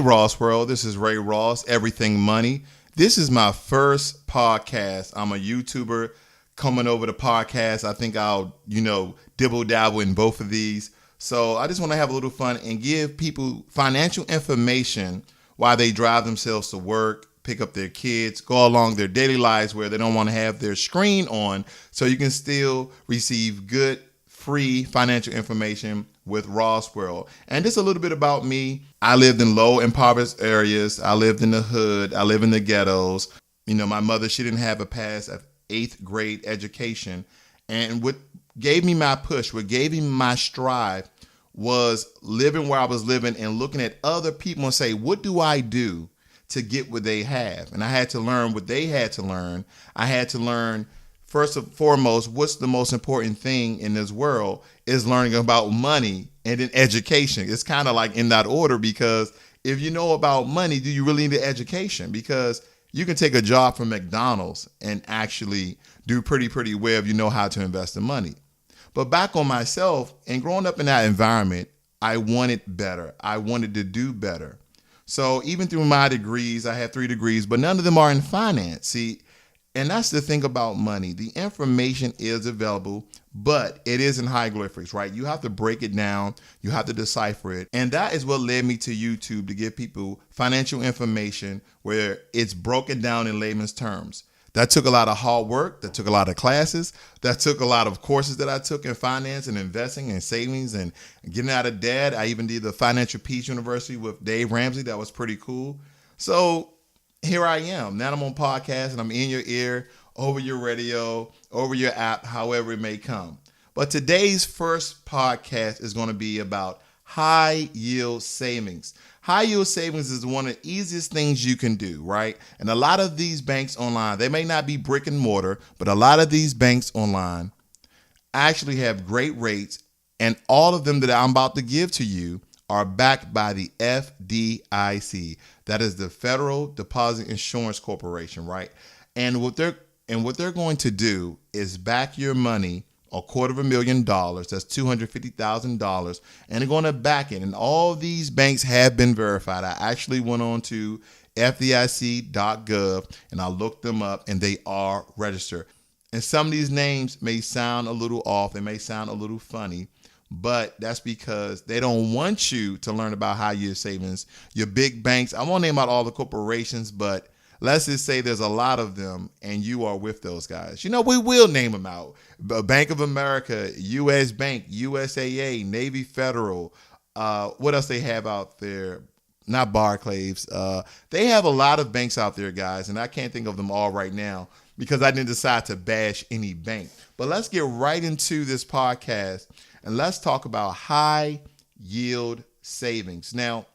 Ross World. This is Ray Ross, Everything Money. This is my first podcast. I'm a YouTuber coming over to podcast. I think I'll, dibble dabble in both of these. So I just want to have a little fun and give people financial information while they drive themselves to work, pick up their kids, go along their daily lives where they don't want to have their screen on, so you can still receive good, free financial information with Ross World. And just a little bit about me. I lived in low impoverished areas. I lived in the hood. I live in the ghettos. My mother, she didn't have a past of 8th grade education. And what gave me my push, what gave me my strive was living where I was living and looking at other people and say, what do I do to get what they have? And I had to learn what they had to learn. I had to learn, first and foremost, what's the most important thing in this world is learning about money and then education. It's kind of like in that order, because if you know about money, do you really need an education? Because you can take a job from McDonald's and actually do pretty well if you know how to invest the money. But back on myself, and growing up in that environment, I wanted better. I wanted to do better. So even through my degrees, I have 3 degrees, but none of them are in finance. See, and that's the thing about money. The information is available, but it is in hieroglyphics, right? You have to break it down. You have to decipher it. And that is what led me to YouTube, to give people financial information where it's broken down in layman's terms. That took a lot of hard work. That took a lot of classes. That took a lot of courses that I took in finance and investing and savings and getting out of debt. I even did the Financial Peace University with Dave Ramsey. That was pretty cool. So here I am. Now I'm on podcast and I'm in your ear, over your radio, over your app, however it may come. But today's first podcast is going to be about high yield savings. High yield savings is one of the easiest things you can do, right? And a lot of these banks online, they may not be brick and mortar, but a lot of these banks online actually have great rates. And all of them that I'm about to give to you are backed by the FDIC. That is the Federal Deposit Insurance Corporation, right? And what they're going to do is back your money $250,000. That's $250,000, and they're going to back it. And all these banks have been verified. I actually went on to FDIC.gov and I looked them up, and they are registered. And some of these names may sound a little off. They may sound a little funny, but that's because they don't want you to learn about high yield savings. Your big banks, I won't name out all the corporations, but let's just say there's a lot of them and you are with those guys. We will name them out. Bank of America, US Bank, USAA, Navy Federal. What else they have out there? Not Barclays. They have a lot of banks out there, guys, and I can't think of them all right now because I didn't decide to bash any bank. But let's get right into this podcast and let's talk about high yield savings. Now,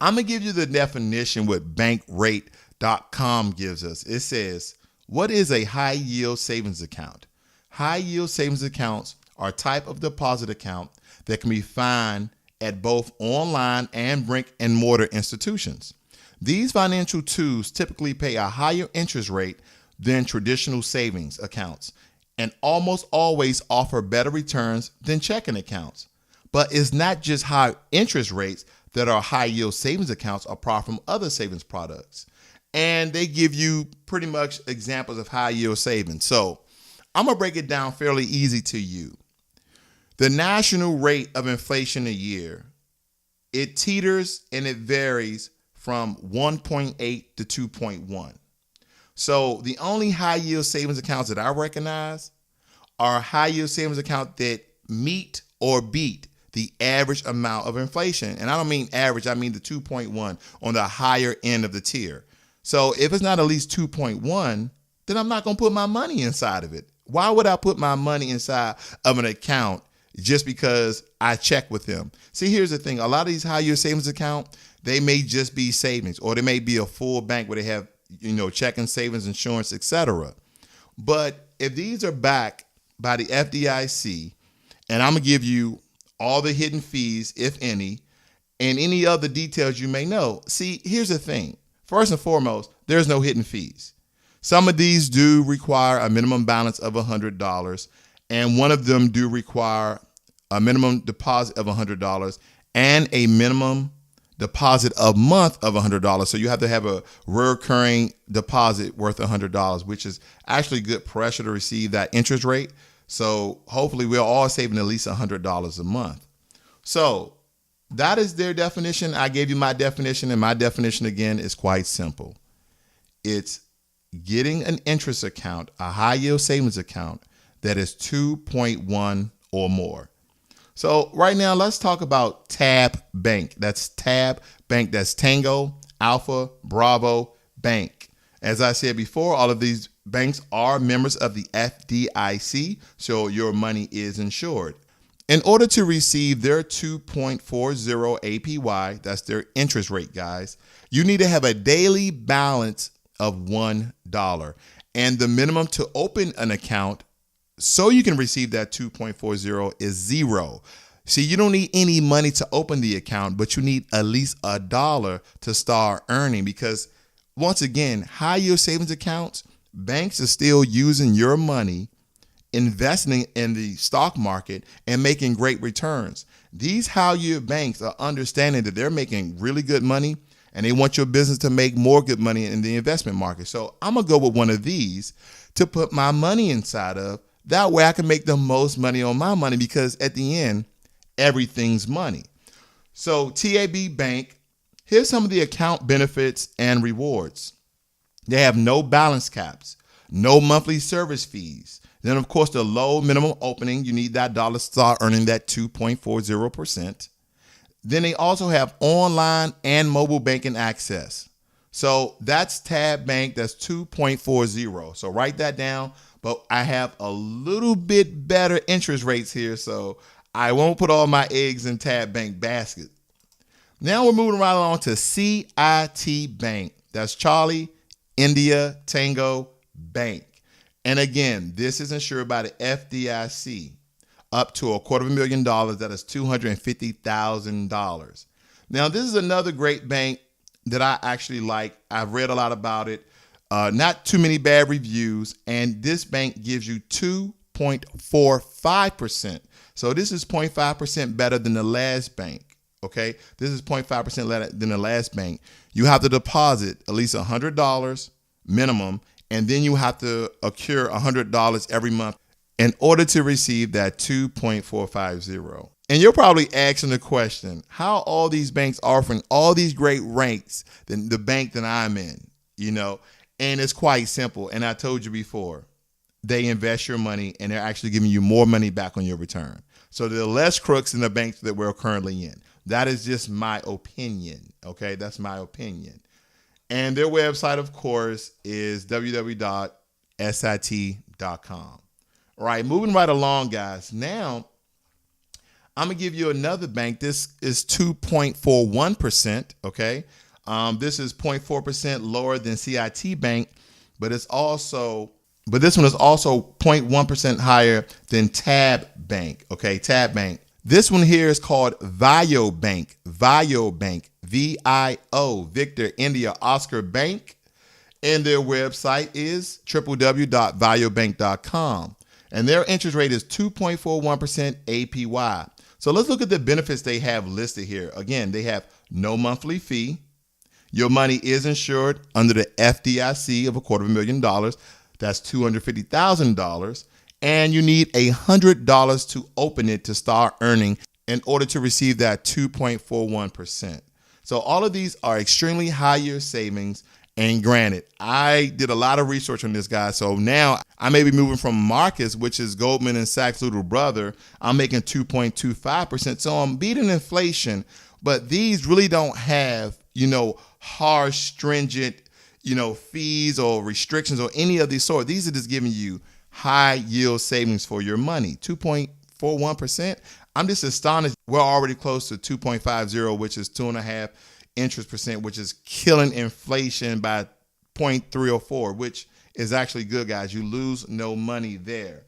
I'm going to give you the definition what Bankrate.com gives us. It says, what is a high yield savings account? High yield savings accounts are a type of deposit account that can be found at both online and brick-and-mortar institutions. These financial tools typically pay a higher interest rate than traditional savings accounts and almost always offer better returns than checking accounts. But it's not just high interest rates that are high yield savings accounts apart from other savings products. And they give you pretty much examples of high yield savings. So I'm going to break it down fairly easy to you. The national rate of inflation a year, it teeters and it varies from 1.8 to 2.1. So the only high yield savings accounts that I recognize are high yield savings accounts that meet or beat the average amount of inflation. And I don't mean average, I mean the 2.1 on the higher end of the tier. So if it's not at least 2.1, then I'm not going to put my money inside of it. Why would I put my money inside of an account just because I check with them? See, here's the thing. A lot of these high yield savings account, they may just be savings, or they may be a full bank where they have, checking, savings, insurance, etc. But if these are backed by the FDIC, and I'm going to give you all the hidden fees, if any, and any other details you may know. See, here's the thing. First and foremost, there's no hidden fees. Some of these do require a minimum balance of $100, and one of them do require a minimum deposit of $100 and a minimum deposit a month of $100. So you have to have a recurring deposit worth $100, which is actually good pressure to receive that interest rate. So hopefully we're all saving at least $100 a month. So that is their definition. I gave you my definition, and my definition again is quite simple. It's getting an interest account, a high yield savings account that is 2.1 or more. So right now, let's talk about Tab Bank. That's Tab Bank. That's Tango, Alpha, Bravo, Bank. As I said before, all of these banks are members of the FDIC, so your money is insured. In order to receive their 2.40 APY, that's their interest rate, guys, you need to have a daily balance of $1. And the minimum to open an account so you can receive that 2.40 is $0. See, you don't need any money to open the account, but you need at least $1 to start earning, because once again, high yield savings accounts, banks are still using your money, investing in the stock market and making great returns. These high yield banks are understanding that they're making really good money, and they want your business to make more good money in the investment market. So I'm going to go with one of these to put my money inside of. That way I can make the most money on my money, because at the end, everything's money. So TAB Bank, here's some of the account benefits and rewards. They have no balance caps, no monthly service fees. Then, of course, the low minimum opening, you need that dollar to start earning that 2.40%. Then they also have online and mobile banking access. So that's Tab Bank, that's 2.40. So write that down. But I have a little bit better interest rates here, so I won't put all my eggs in Tab Bank basket. Now we're moving right along to CIT Bank. That's Charlie, India, Tango, Bank. And again, this is insured by the FDIC up to $250,000. That is $250,000. Now, this is another great bank that I actually like. I've read a lot about it. Not too many bad reviews. And this bank gives you 2.45%. So this is 0.5% better than the last bank. Okay, this is 0.5% better than the last bank. You have to deposit at least $100 minimum, and then you have to accrue $100 every month in order to receive that 2.450. And you're probably asking the question, how all these banks offering all these great rates than the bank that I'm in, and it's quite simple. And I told you before, they invest your money and they're actually giving you more money back on your return. So there are less crooks in the banks that we're currently in. That is just my opinion. Okay, that's my opinion. And their website, of course, is www.sit.com. All right, moving right along, guys. Now, I'm going to give you another bank. This is 2.41%, okay? This is 0.4% lower than CIT Bank, but this one is also 0.1% higher than Tab Bank, okay? Tab Bank. This one here is called VIO Bank. VIO Bank. VIO, Victor, India, Oscar Bank. And their website is www.viobank.com. And their interest rate is 2.41% APY. So let's look at the benefits they have listed here. Again, they have no monthly fee. Your money is insured under the FDIC of $250,000. That's $250,000. And you need $100 to open it to start earning in order to receive that 2.41%. So all of these are extremely high year savings. And granted, I did a lot of research on this guy. So now I may be moving from Marcus, which is Goldman and Sachs' little brother. I'm making 2.25%. So I'm beating inflation. But these really don't have, harsh, stringent, fees or restrictions or any of these sort. These are just giving you high yield savings for your money. 2.41%. I'm just astonished. We're already close to 2.50, which is 2.5 interest percent, which is killing inflation by 0.304, which is actually good, guys. You lose no money there.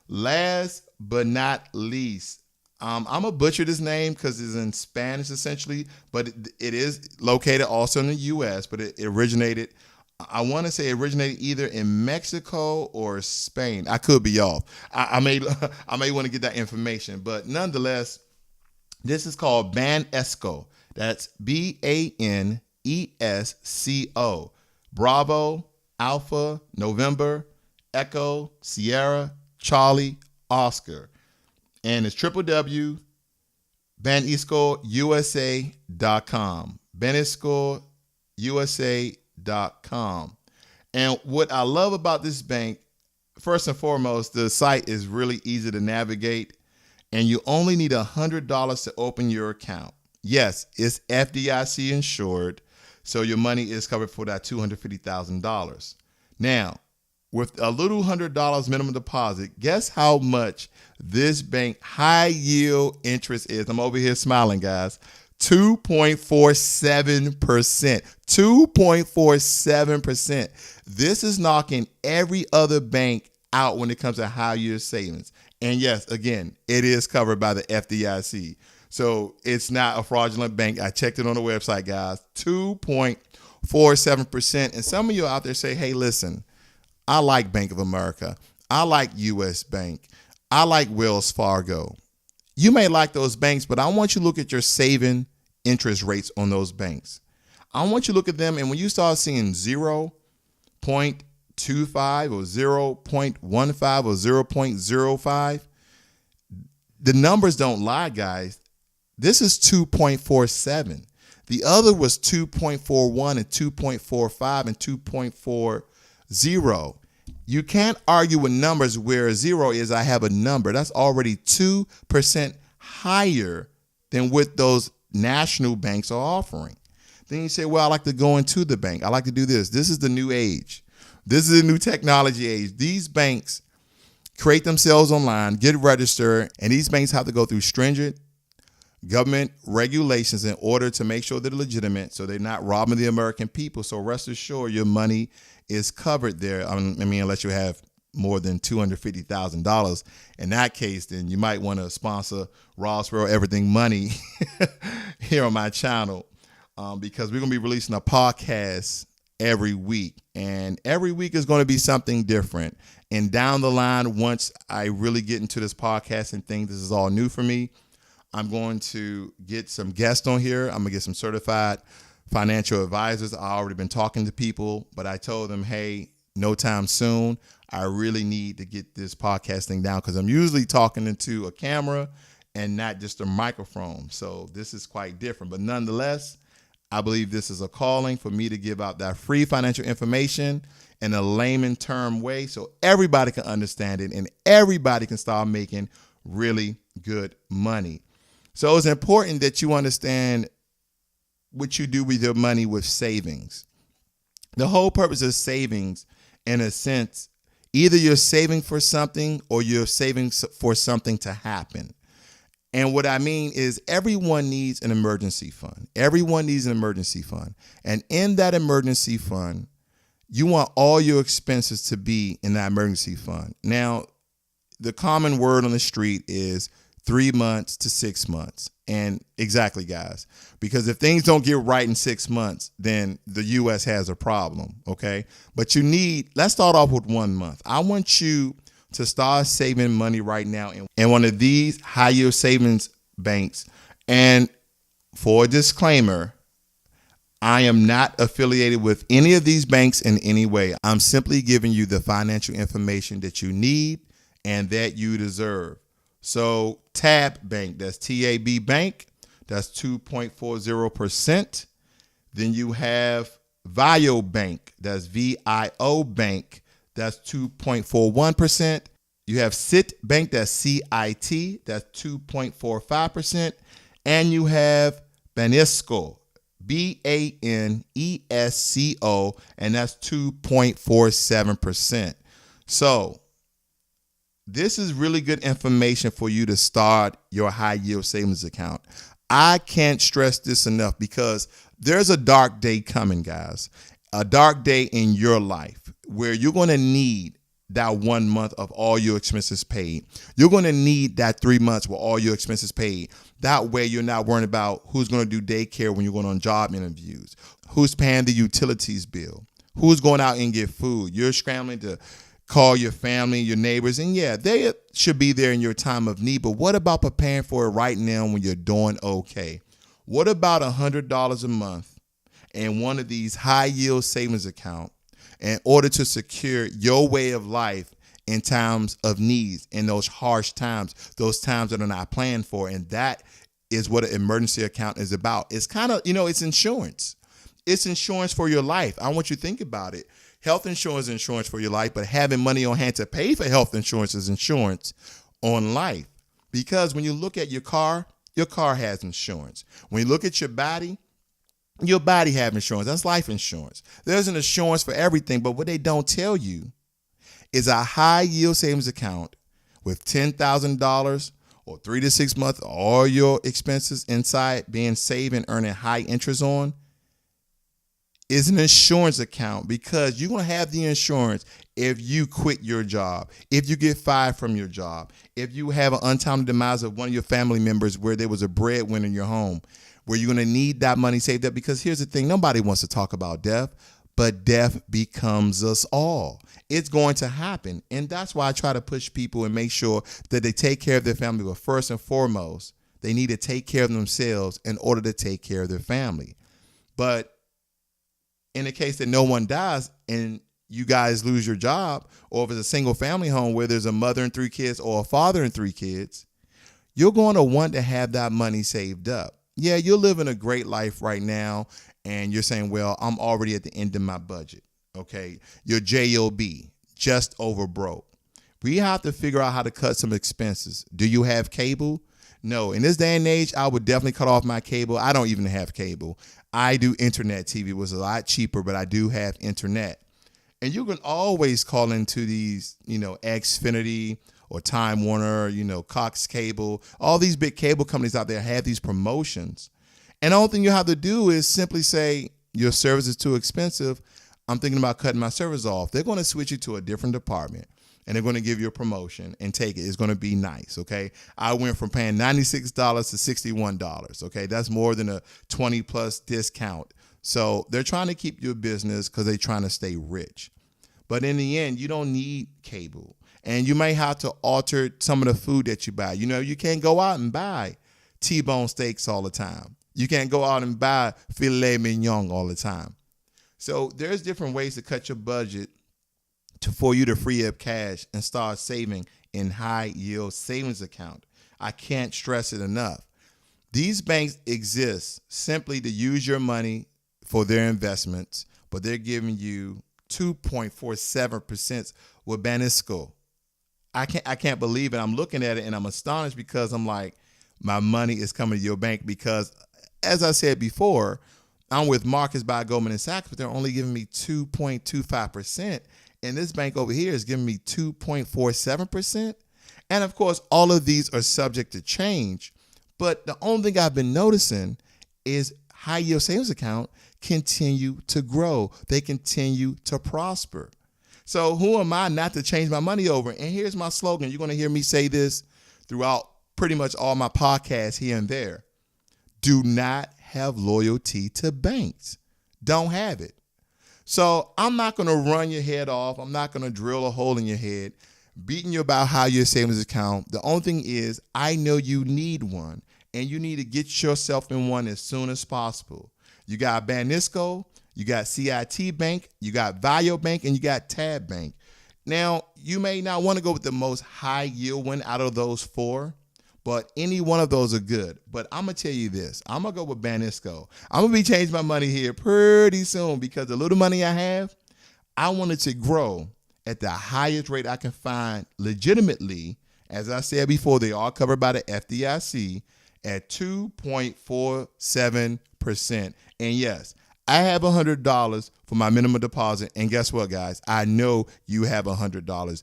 Last but not least, I'm going to butcher this name because it's in Spanish essentially, but it is located also in the U.S., but it originated, I want to say originated either in Mexico or Spain. I could be off. I may want to get that information, but nonetheless, this is called Banesco. That's Banesco. Bravo, Alpha, November, Echo, Sierra, Charlie, Oscar. And it's www.banescousa.com. banescousa.com. And what I love about this bank, first and foremost, the site is really easy to navigate, and you only need $100 to open your account. Yes, it's FDIC insured, so your money is covered for that $250,000. Now, with a little $100 minimum deposit, guess how much this bank high yield interest is? I'm over here smiling, guys. 2.47%. 2.47%. This is knocking every other bank out when it comes to high yield savings. And yes, again, it is covered by the FDIC. So it's not a fraudulent bank. I checked it on the website, guys. 2.47%. And some of you out there say, hey, listen, I like Bank of America. I like US Bank. I like Wells Fargo. You may like those banks, but I want you to look at your saving interest rates on those banks. I want you to look at them, and when you start seeing 0.25 or 0.15 or 0.05, the numbers don't lie, guys. This is 2.47. The other was 2.41 and 2.45 and 2.40. You can't argue with numbers where 0 is I have a number. That's already 2% higher than what those national banks are offering. Then you say, well, I like to go into the bank. I like to do this. This is the new age. This is the new technology age. These banks create themselves online, get registered, and these banks have to go through stringent government regulations in order to make sure they're legitimate, so they're not robbing the American people. So rest assured your money is covered there. I mean, unless you have more than $250,000. In that case, then you might want to sponsor Roswell Everything Money here on my channel, because we're going to be releasing a podcast every week. And every week is going to be something different. And down the line, once I really get into this podcast and think this is all new for me, I'm going to get some guests on here. I'm going to get some certified financial advisors. I've already been talking to people, but I told them, hey, no time soon. I really need to get this podcasting down because I'm usually talking into a camera and not just a microphone. So this is quite different. But nonetheless, I believe this is a calling for me to give out that free financial information in a layman term way so everybody can understand it and everybody can start making really good money. So it's important that you understand what you do with your money with savings. The whole purpose of savings, in a sense, either you're saving for something or you're saving for something to happen. And what I mean is everyone needs an emergency fund. Everyone needs an emergency fund. And in that emergency fund, you want all your expenses to be in that emergency fund. Now, the common word on the street is 3 months to 6 months. And exactly, guys, because if things don't get right in 6 months, then the U.S. has a problem. OK, but let's start off with 1 month. I want you to start saving money right now in one of these high yield savings banks. And for a disclaimer, I am not affiliated with any of these banks in any way. I'm simply giving you the financial information that you need and that you deserve. So TAB Bank, that's TAB Bank, that's 2.40%. Then you have VIO Bank, that's VIO Bank, that's 2.41%. You have CIT Bank, that's CIT, that's 2.45%. And you have Banesco, BANESCO, and that's 2.47%. So this is really good information for you to start your high yield savings account. I can't stress this enough because there's a dark day coming, guys, a dark day in your life where you're going to need that 1 month of all your expenses paid. You're going to need that 3 months with all your expenses paid. That way you're not worrying about who's going to do daycare when you're going on job interviews, who's paying the utilities bill, who's going out and get food. You're scrambling to call your family, your neighbors, and yeah, they should be there in your time of need. But what about preparing for it right now when you're doing okay? What about $100 a month in one of these high yield savings accounts in order to secure your way of life in times of needs, in those harsh times, those times that are not planned for? And that is what an emergency account is about. It's kind of, it's insurance. It's insurance for your life. I want you to think about it. Health insurance is insurance for your life, but having money on hand to pay for health insurance is insurance on life. Because when you look at your car has insurance. When you look at your body has insurance. That's life insurance. There's an insurance for everything, but what they don't tell you is a high yield savings account with $10,000 or 3 to 6 months, all your expenses inside being saved and earning high interest on, is an insurance account, because you're going to have the insurance if you quit your job, if you get fired from your job, if you have an untimely demise of one of your family members where there was a breadwinner in your home, where you're going to need that money saved up. Because here's the thing, nobody wants to talk about death, but death becomes us all. It's going to happen. And that's why I try to push people and make sure that they take care of their family. But first and foremost, they need to take care of themselves in order to take care of their family. But in the case that no one dies and you guys lose your job, or if it's a single family home where there's a mother and 3 kids or a father and 3 kids, you're going to want to have that money saved up. Yeah, you're living a great life right now and you're saying, well, I'm already at the end of my budget. Okay, your JOB, just over broke. We have to figure out how to cut some expenses. Do you have cable? No. In this day and age, I would definitely cut off my cable. I don't even have cable. I do internet TV. It was a lot cheaper, but I do have internet. And you can always call into these, Xfinity or Time Warner, Cox Cable. All these big cable companies out there have these promotions. And the only thing you have to do is simply say, your service is too expensive. I'm thinking about cutting my service off. They're going to switch you to a different department, and they're going to give you a promotion and take it. It's going to be nice, okay? I went from paying $96 to $61, okay? That's more than a 20-plus discount. So they're trying to keep your business because they're trying to stay rich. But in the end, you don't need cable. And you may have to alter some of the food that you buy. You can't go out and buy T-bone steaks all the time. You can't go out and buy filet mignon all the time. So there's different ways to cut your budget for you to free up cash and start saving in high yield savings account. I can't stress it enough. These banks exist simply to use your money for their investments, but they're giving you 2.47% with Banesco. I can't believe it. I'm looking at it and I'm astonished, because I'm like, my money is coming to your bank, because as I said before, I'm with Marcus by Goldman & Sachs, but they're only giving me 2.25%. And this bank over here is giving me 2.47%. And of course, all of these are subject to change. But the only thing I've been noticing is high yield savings account continue to grow. They continue to prosper. So who am I not to change my money over? And here's my slogan. You're going to hear me say this throughout pretty much all my podcasts here and there. Do not have loyalty to banks. Don't have it. So I'm not going to run your head off. I'm not going to drill a hole in your head, beating you about how your savings account. The only thing is, I know you need one, and you need to get yourself in one as soon as possible. You got Banesco, you got CIT Bank, you got VIO Bank, and you got Tab Bank. Now, you may not want to go with the most high yield one out of those 4, but any one of those are good. But I'm going to tell you this. I'm going to go with Banesco. I'm going to be changing my money here pretty soon, because the little money I have, I want it to grow at the highest rate I can find legitimately. As I said before, they are covered by the FDIC at 2.47%. And yes, I have $100 for my minimum deposit. And guess what, guys? I know you have $100.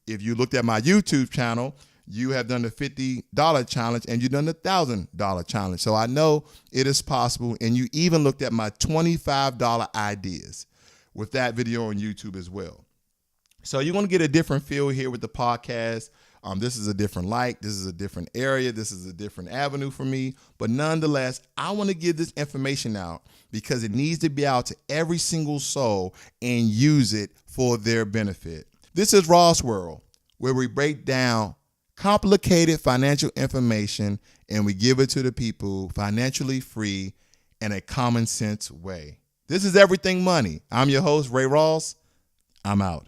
If you looked at my YouTube channel, you have done the $50 challenge and you've done the $1,000 challenge. So I know it is possible. And you even looked at my $25 ideas with that video on YouTube as well. So you're going to get a different feel here with the podcast. This is a different light. This is a different area. This is a different avenue for me. But nonetheless, I want to give this information out because it needs to be out to every single soul and use it for their benefit. This is Ross World, where we break down complicated financial information, and we give it to the people financially free in a common sense way. This is Everything Money. I'm your host, Ray Ross. I'm out.